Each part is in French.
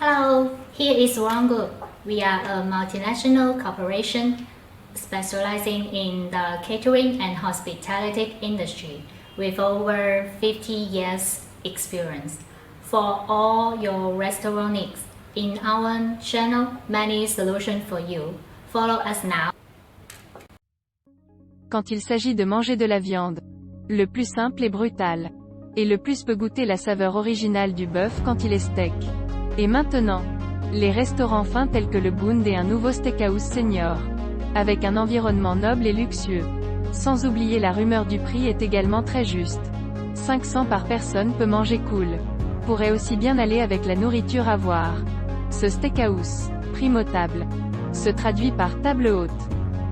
Hello, here is One Group. We are a multinational corporation specializing in the catering and hospitality industry with over 50 years experience. For all your restaurant needs, in our channel, many solutions for you. Follow us now. Quand il s'agit de manger de la viande, le plus simple est brutal. Et le plus peut goûter la saveur originale du bœuf quand il est steak. Et maintenant, les restaurants fins tels que le Bund et un nouveau steakhouse senior. Avec un environnement noble et luxueux. Sans oublier la rumeur du prix est également très juste. 500 par personne peut manger cool. Pourrait aussi bien aller avec la nourriture à voir. Ce steakhouse, primotable, se traduit par table haute.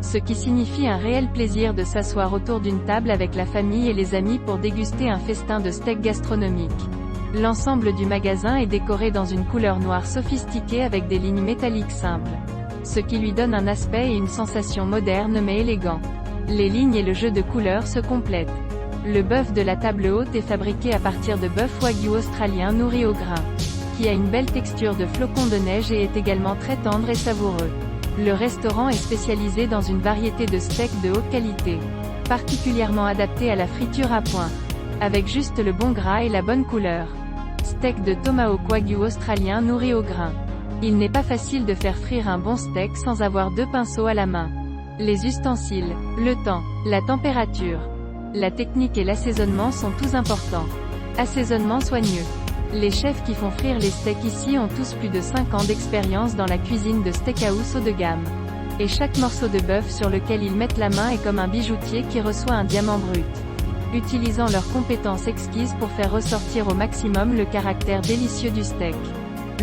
Ce qui signifie un réel plaisir de s'asseoir autour d'une table avec la famille et les amis pour déguster un festin de steak gastronomique. L'ensemble du magasin est décoré dans une couleur noire sophistiquée avec des lignes métalliques simples. Ce qui lui donne un aspect et une sensation moderne mais élégant. Les lignes et le jeu de couleurs se complètent. Le bœuf de la table haute est fabriqué à partir de bœuf wagyu australien nourri au grain, qui a une belle texture de flocons de neige et est également très tendre et savoureux. Le restaurant est spécialisé dans une variété de steaks de haute qualité, particulièrement adaptés à la friture à point, avec juste le bon gras et la bonne couleur. Steak de tomahawk wagyu australien nourri au grain. Il n'est pas facile de faire frire un bon steak sans avoir 2 pinceaux à la main. Les ustensiles, le temps, la température, la technique et l'assaisonnement sont tous importants. Assaisonnement soigneux. Les chefs qui font frire les steaks ici ont tous plus de 5 ans d'expérience dans la cuisine de steakhouse haut de gamme. Et chaque morceau de bœuf sur lequel ils mettent la main est comme un bijoutier qui reçoit un diamant brut. Utilisant leurs compétences exquises pour faire ressortir au maximum le caractère délicieux du steak.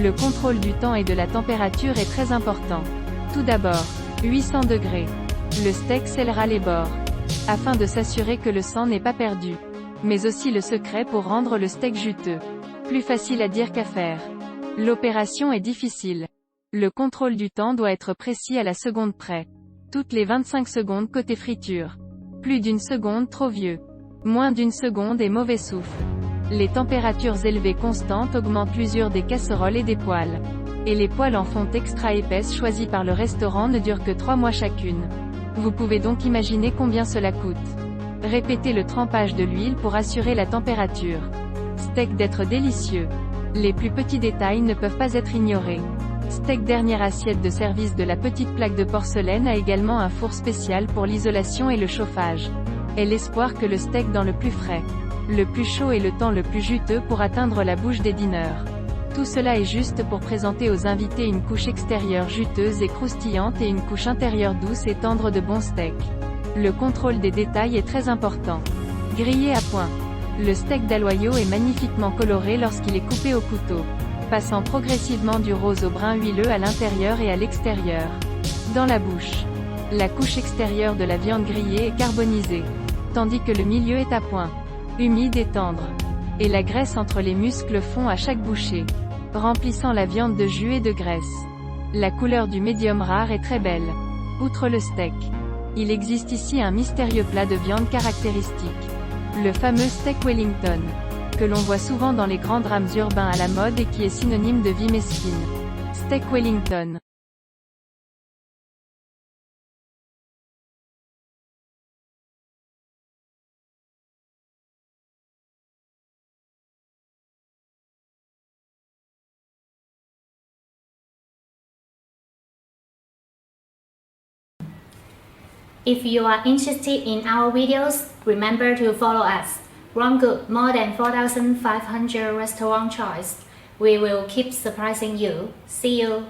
Le contrôle du temps et de la température est très important. Tout d'abord, 800 degrés. Le steak scellera les bords, afin de s'assurer que le sang n'est pas perdu. Mais aussi le secret pour rendre le steak juteux. Plus facile à dire qu'à faire. L'opération est difficile. Le contrôle du temps doit être précis à la seconde près. Toutes les 25 secondes côté friture. Plus d'une seconde trop vieux. Moins d'une seconde et mauvais souffle. Les températures élevées constantes augmentent l'usure des casseroles et des poêles. Et les poêles en fonte extra épaisse choisies par le restaurant ne durent que 3 mois chacune. Vous pouvez donc imaginer combien cela coûte. Répétez le trempage de l'huile pour assurer la température. Steak d'être délicieux. Les plus petits détails ne peuvent pas être ignorés. Steak dernière assiette de service de la petite plaque de porcelaine a également un four spécial pour l'isolation et le chauffage. Et l'espoir que le steak dans le plus frais, le plus chaud et le temps le plus juteux pour atteindre la bouche des dîneurs. Tout cela est juste pour présenter aux invités une couche extérieure juteuse et croustillante et une couche intérieure douce et tendre de bon steak. Le contrôle des détails est très important. Grillé à point. Le steak d'aloyau est magnifiquement coloré lorsqu'il est coupé au couteau, passant progressivement du rose au brun huileux à l'intérieur et à l'extérieur. Dans la bouche, la couche extérieure de la viande grillée est carbonisée, tandis que le milieu est à point, humide et tendre. Et la graisse entre les muscles fond à chaque bouchée, remplissant la viande de jus et de graisse. La couleur du médium rare est très belle. Outre le steak, il existe ici un mystérieux plat de viande caractéristique. Le fameux steak Wellington, que l'on voit souvent dans les grands drames urbains à la mode et qui est synonyme de vie mesquine. Steak Wellington. If you are interested in our videos, remember to follow us. One Group, more than 4,500 restaurant choice. We will keep surprising you. See you.